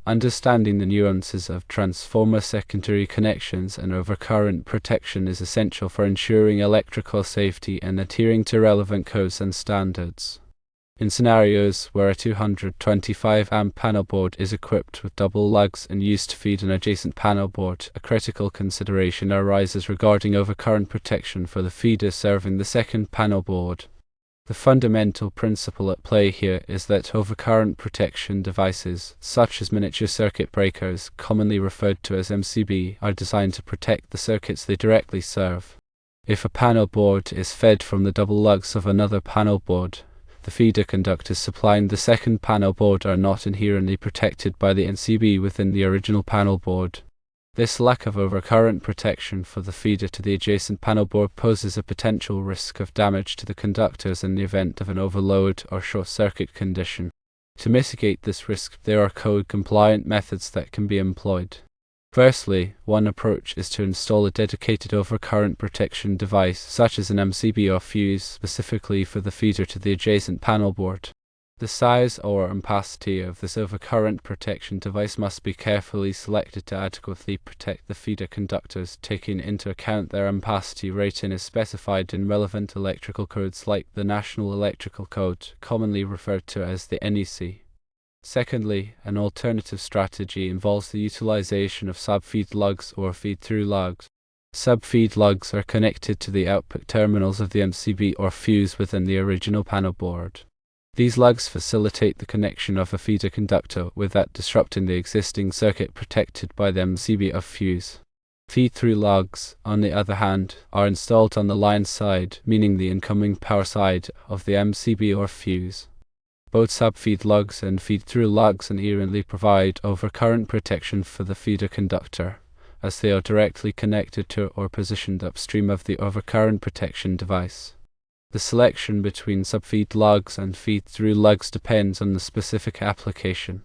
Understanding the nuances of transformer secondary connections and overcurrent protection is essential for ensuring electrical safety and adhering to relevant codes and standards. In scenarios where a 225 amp panel board is equipped with double lugs and used to feed an adjacent panel board, a critical consideration arises regarding overcurrent protection for the feeder serving the second panel board. The fundamental principle at play here is that overcurrent protection devices, such as miniature circuit breakers, commonly referred to as MCB, are designed to protect the circuits they directly serve. If a panel board is fed from the double lugs of another panel board, the feeder conductors supplying the second panel board are not inherently protected by the MCB within the original panel board. This lack of overcurrent protection for the feeder to the adjacent panel board poses a potential risk of damage to the conductors in the event of an overload or short-circuit condition. To mitigate this risk, there are code-compliant methods that can be employed. Firstly, one approach is to install a dedicated overcurrent protection device, such as an MCB or fuse, specifically for the feeder to the adjacent panel board. The size or opacity of this overcurrent protection device must be carefully selected to adequately protect the feeder conductors, taking into account their opacity rating as specified in relevant electrical codes like the National Electrical Code, commonly referred to as the NEC. Secondly, an alternative strategy involves the utilization of sub-feed lugs or feed-thru lugs. Sub-feed lugs are connected to the output terminals of the MCB or fuse within the original panel board. These lugs facilitate the connection of a feeder conductor without disrupting the existing circuit protected by the MCB or fuse. Feed-thru lugs, on the other hand, are installed on the line side, meaning the incoming power side of the MCB or fuse. Both sub-feed lugs and feed-thru lugs inherently provide overcurrent protection for the feeder conductor, as they are directly connected to or positioned upstream of the overcurrent protection device. The selection between sub-feed lugs and feed-thru lugs depends on the specific application.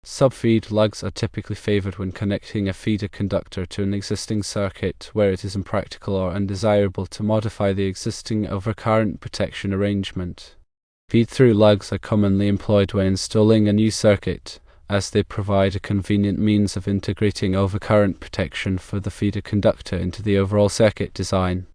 Sub-feed lugs are typically favored when connecting a feeder conductor to an existing circuit where it is impractical or undesirable to modify the existing overcurrent protection arrangement. Feed-thru lugs are commonly employed when installing a new circuit, as they provide a convenient means of integrating overcurrent protection for the feeder conductor into the overall circuit design.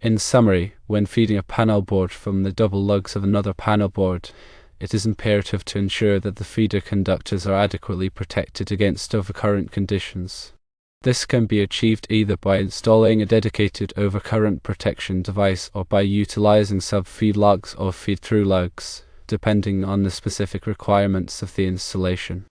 In summary, when feeding a panel board from the double lugs of another panel board, it is imperative to ensure that the feeder conductors are adequately protected against overcurrent conditions. This can be achieved either by installing a dedicated overcurrent protection device or by utilizing sub-feed lugs or feed-thru lugs, depending on the specific requirements of the installation.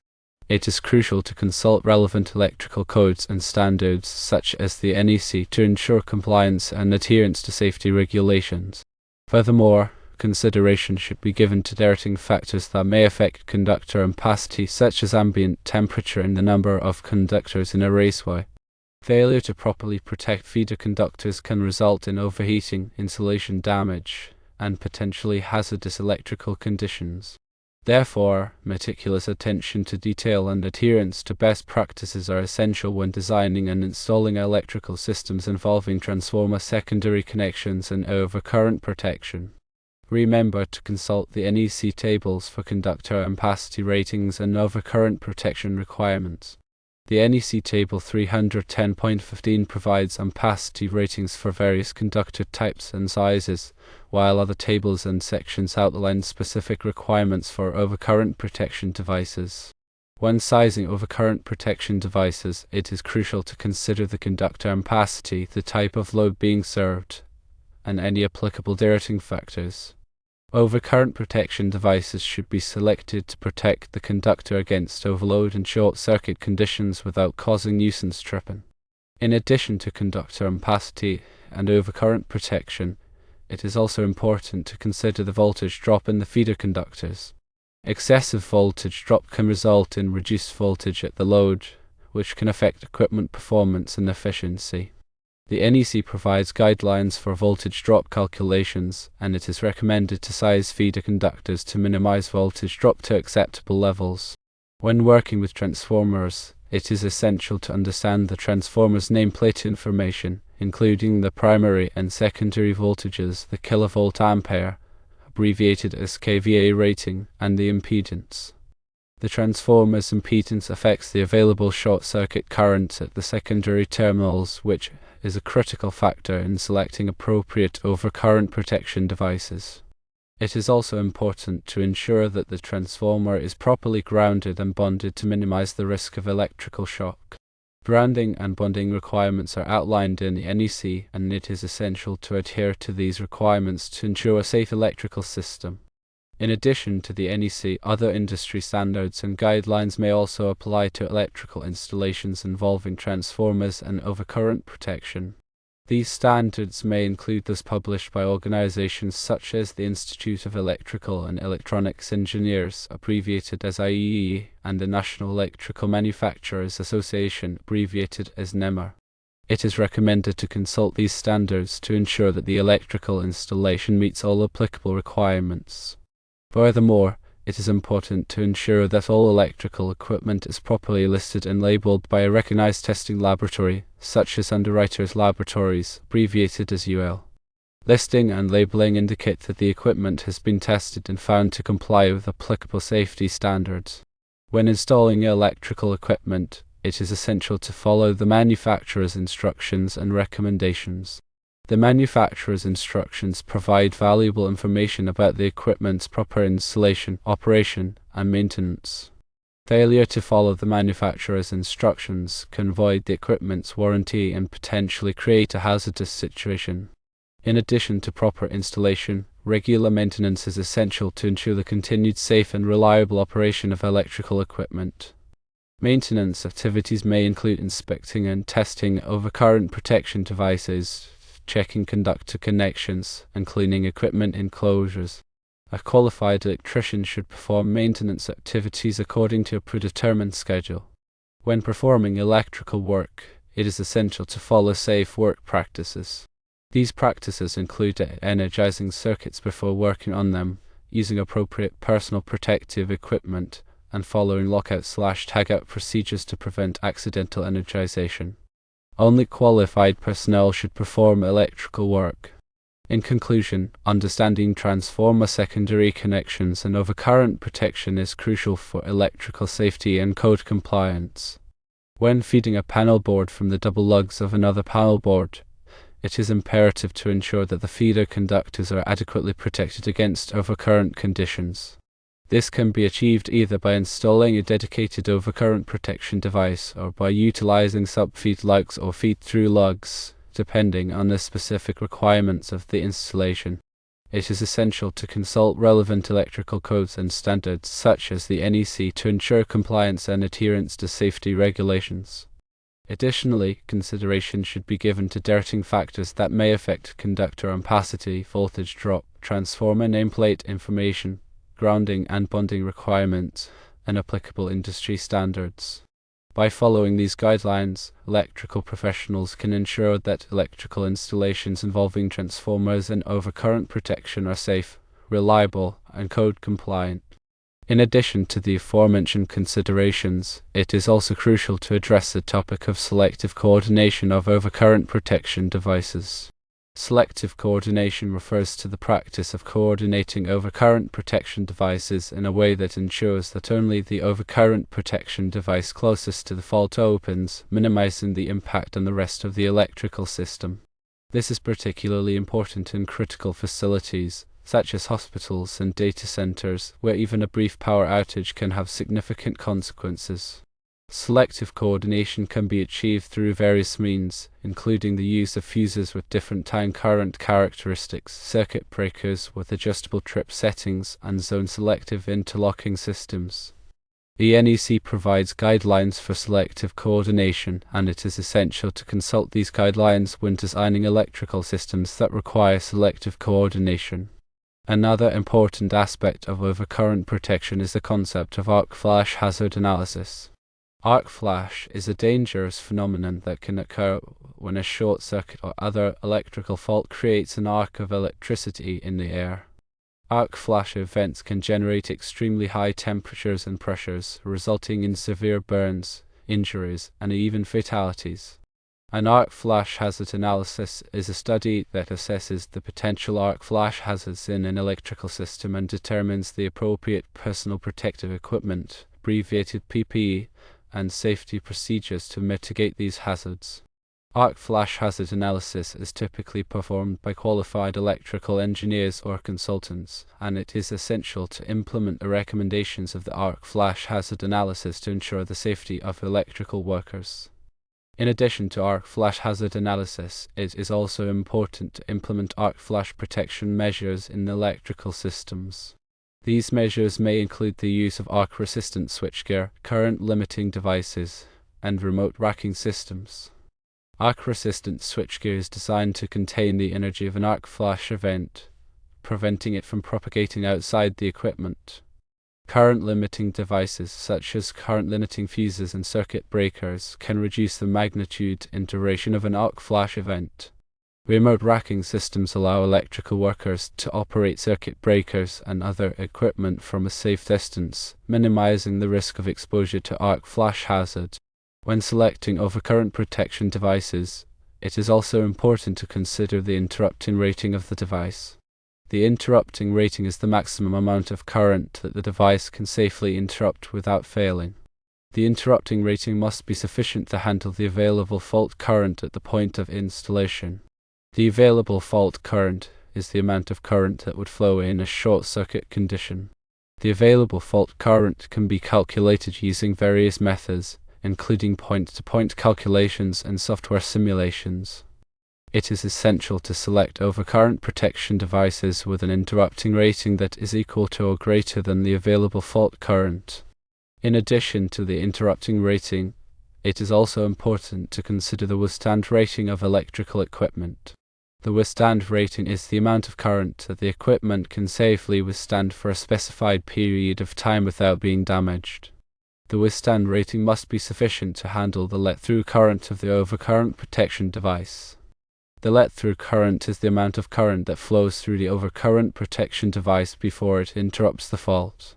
It is crucial to consult relevant electrical codes and standards such as the NEC to ensure compliance and adherence to safety regulations. Furthermore, consideration should be given to directing factors that may affect conductor opacity, such as ambient temperature and the number of conductors in a raceway. Failure to properly protect feeder conductors can result in overheating, insulation damage, and potentially hazardous electrical conditions. Therefore, meticulous attention to detail and adherence to best practices are essential when designing and installing electrical systems involving transformer secondary connections and overcurrent protection. Remember to consult the NEC tables for conductor opacity ratings and overcurrent protection requirements. The NEC Table 310.15 provides opacity ratings for various conductor types and sizes, while other tables and sections outline specific requirements for overcurrent protection devices. When sizing overcurrent protection devices, it is crucial to consider the conductor opacity, the type of load being served, and any applicable directing factors. Overcurrent protection devices should be selected to protect the conductor against overload and short-circuit conditions without causing nuisance tripping. In addition to conductor opacity and overcurrent protection, it is also important to consider the voltage drop in the feeder conductors. Excessive voltage drop can result in reduced voltage at the load, which can affect equipment performance and efficiency. The NEC provides guidelines for voltage drop calculations, and it is recommended to size feeder conductors to minimize voltage drop to acceptable levels. When working with transformers, it is essential to understand the transformer's nameplate information, including the primary and secondary voltages, the kilovolt ampere, abbreviated as kVA rating, and the impedance. The transformer's impedance affects the available short-circuit current at the secondary terminals, which is a critical factor in selecting appropriate overcurrent protection devices. It is also important to ensure that the transformer is properly grounded and bonded to minimize the risk of electrical shock. Grounding and bonding requirements are outlined in the NEC, and it is essential to adhere to these requirements to ensure a safe electrical system. In addition to the NEC, other industry standards and guidelines may also apply to electrical installations involving transformers and overcurrent protection. These standards may include those published by organizations such as the Institute of Electrical and Electronics Engineers, abbreviated as IEE, and the National Electrical Manufacturers Association, abbreviated as NEMA. It is recommended to consult these standards to ensure that the electrical installation meets all applicable requirements. Furthermore, it is important to ensure that all electrical equipment is properly listed and labeled by a recognized testing laboratory, such as Underwriters Laboratories, abbreviated as UL. Listing and labeling indicate that the equipment has been tested and found to comply with applicable safety standards. When installing electrical equipment, it is essential to follow the manufacturer's instructions and recommendations. The manufacturer's instructions provide valuable information about the equipment's proper installation, operation, and maintenance. Failure to follow the manufacturer's instructions can void the equipment's warranty and potentially create a hazardous situation. In addition to proper installation, regular maintenance is essential to ensure the continued safe and reliable operation of electrical equipment. Maintenance activities may include inspecting and testing overcurrent protection devices, checking conductor connections, and cleaning equipment enclosures. A qualified electrician should perform maintenance activities according to a predetermined schedule. When performing electrical work, it is essential to follow safe work practices. These practices include energizing circuits before working on them, using appropriate personal protective equipment, and following lockout/tagout procedures to prevent accidental energization. Only qualified personnel should perform electrical work. In conclusion, understanding transformer secondary connections and overcurrent protection is crucial for electrical safety and code compliance. When feeding a panel board from the double lugs of another panel board, it is imperative to ensure that the feeder conductors are adequately protected against overcurrent conditions. This can be achieved either by installing a dedicated overcurrent protection device or by utilizing sub-feed lugs or feed-thru lugs, depending on the specific requirements of the installation. It is essential to consult relevant electrical codes and standards such as the NEC to ensure compliance and adherence to safety regulations. Additionally, consideration should be given to dirting factors that may affect conductor ampacity, voltage drop, transformer nameplate information, grounding and bonding requirements, and applicable industry standards. By following these guidelines, electrical professionals can ensure that electrical installations involving transformers and overcurrent protection are safe, reliable, and code compliant. In addition to the aforementioned considerations, it is also crucial to address the topic of selective coordination of overcurrent protection devices. Selective coordination refers to the practice of coordinating overcurrent protection devices in a way that ensures that only the overcurrent protection device closest to the fault opens, minimizing the impact on the rest of the electrical system. This is particularly important in critical facilities, such as hospitals and data centers, where even a brief power outage can have significant consequences. Selective coordination can be achieved through various means, including the use of fuses with different time current characteristics, circuit breakers with adjustable trip settings, and zone-selective interlocking systems. The NEC provides guidelines for selective coordination, and it is essential to consult these guidelines when designing electrical systems that require selective coordination. Another important aspect of overcurrent protection is the concept of arc flash hazard analysis. Arc flash is a dangerous phenomenon that can occur when a short circuit or other electrical fault creates an arc of electricity in the air. Arc flash events can generate extremely high temperatures and pressures, resulting in severe burns, injuries, and even fatalities. An arc flash hazard analysis is a study that assesses the potential arc flash hazards in an electrical system and determines the appropriate personal protective equipment, abbreviated PPE, and safety procedures to mitigate these hazards. Arc flash hazard analysis is typically performed by qualified electrical engineers or consultants, and it is essential to implement the recommendations of the arc flash hazard analysis to ensure the safety of electrical workers. In addition to arc flash hazard analysis, it is also important to implement arc flash protection measures in electrical systems. These measures may include the use of arc-resistant switchgear, current-limiting devices, and remote racking systems. Arc-resistant switchgear is designed to contain the energy of an arc flash event, preventing it from propagating outside the equipment. Current-limiting devices, such as current-limiting fuses and circuit breakers, can reduce the magnitude and duration of an arc flash event. Remote racking systems allow electrical workers to operate circuit breakers and other equipment from a safe distance, minimizing the risk of exposure to arc flash hazard. When selecting overcurrent protection devices, it is also important to consider the interrupting rating of the device. The interrupting rating is the maximum amount of current that the device can safely interrupt without failing. The interrupting rating must be sufficient to handle the available fault current at the point of installation. The available fault current is the amount of current that would flow in a short-circuit condition. The available fault current can be calculated using various methods, including point-to-point calculations and software simulations. It is essential to select overcurrent protection devices with an interrupting rating that is equal to or greater than the available fault current. In addition to the interrupting rating, it is also important to consider the withstand rating of electrical equipment. The withstand rating is the amount of current that the equipment can safely withstand for a specified period of time without being damaged. The withstand rating must be sufficient to handle the let-through current of the overcurrent protection device. The let-through current is the amount of current that flows through the overcurrent protection device before it interrupts the fault.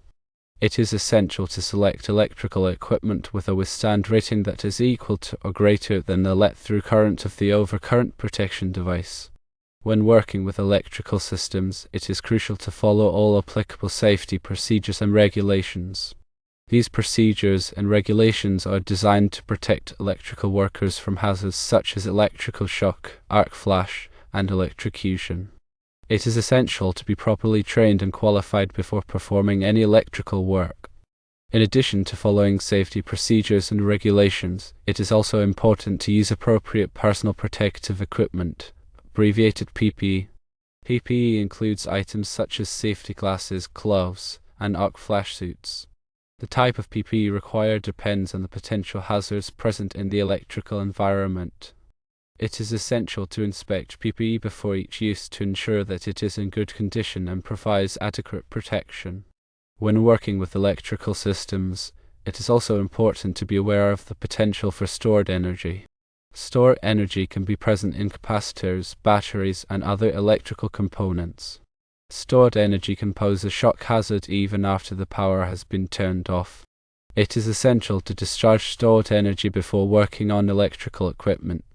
It is essential to select electrical equipment with a withstand rating that is equal to or greater than the let-through current of the overcurrent protection device. When working with electrical systems, it is crucial to follow all applicable safety procedures and regulations. These procedures and regulations are designed to protect electrical workers from hazards such as electrical shock, arc flash, and electrocution. It is essential to be properly trained and qualified before performing any electrical work. In addition to following safety procedures and regulations, it is also important to use appropriate personal protective equipment, abbreviated PPE. PPE includes items such as safety glasses, gloves, and arc flash suits. The type of PPE required depends on the potential hazards present in the electrical environment. It is essential to inspect PPE before each use to ensure that it is in good condition and provides adequate protection. When working with electrical systems, it is also important to be aware of the potential for stored energy. Stored energy can be present in capacitors, batteries, and other electrical components. Stored energy can pose a shock hazard even after the power has been turned off. It is essential to discharge stored energy before working on electrical equipment.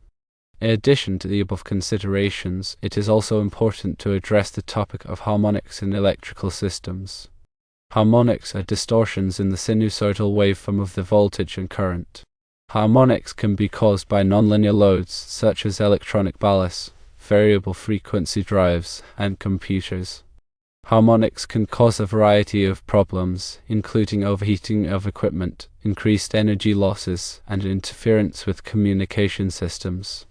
In addition to the above considerations, it is also important to address the topic of harmonics in electrical systems. Harmonics are distortions in the sinusoidal waveform of the voltage and current. Harmonics can be caused by nonlinear loads such as electronic ballasts, variable frequency drives, and computers. Harmonics can cause a variety of problems, including overheating of equipment, increased energy losses, and interference with communication systems.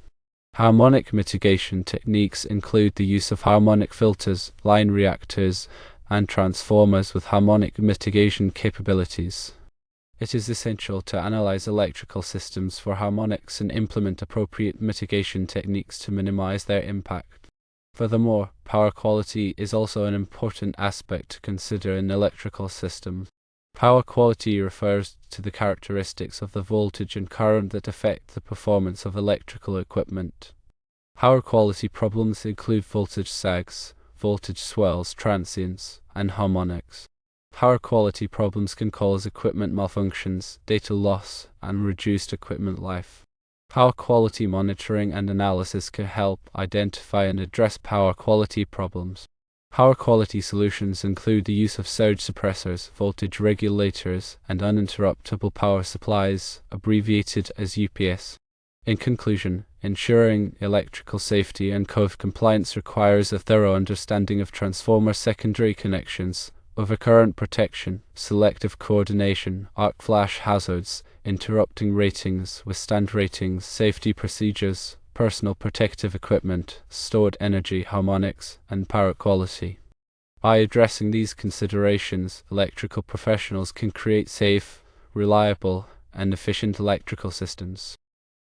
Harmonic mitigation techniques include the use of harmonic filters, line reactors, and transformers with harmonic mitigation capabilities. It is essential to analyze electrical systems for harmonics and implement appropriate mitigation techniques to minimize their impact. Furthermore, power quality is also an important aspect to consider in electrical systems. Power quality refers to the characteristics of the voltage and current that affect the performance of electrical equipment. Power quality problems include voltage sags, voltage swells, transients, and harmonics. Power quality problems can cause equipment malfunctions, data loss, and reduced equipment life. Power quality monitoring and analysis can help identify and address power quality problems. Power quality solutions include the use of surge suppressors, voltage regulators, and uninterruptible power supplies, abbreviated as UPS. In conclusion, ensuring electrical safety and code compliance requires a thorough understanding of transformer secondary connections, overcurrent protection, selective coordination, arc flash hazards, interrupting ratings, withstand ratings, safety procedures, personal protective equipment, stored energy harmonics, and power quality. By addressing these considerations, electrical professionals can create safe, reliable, and efficient electrical systems.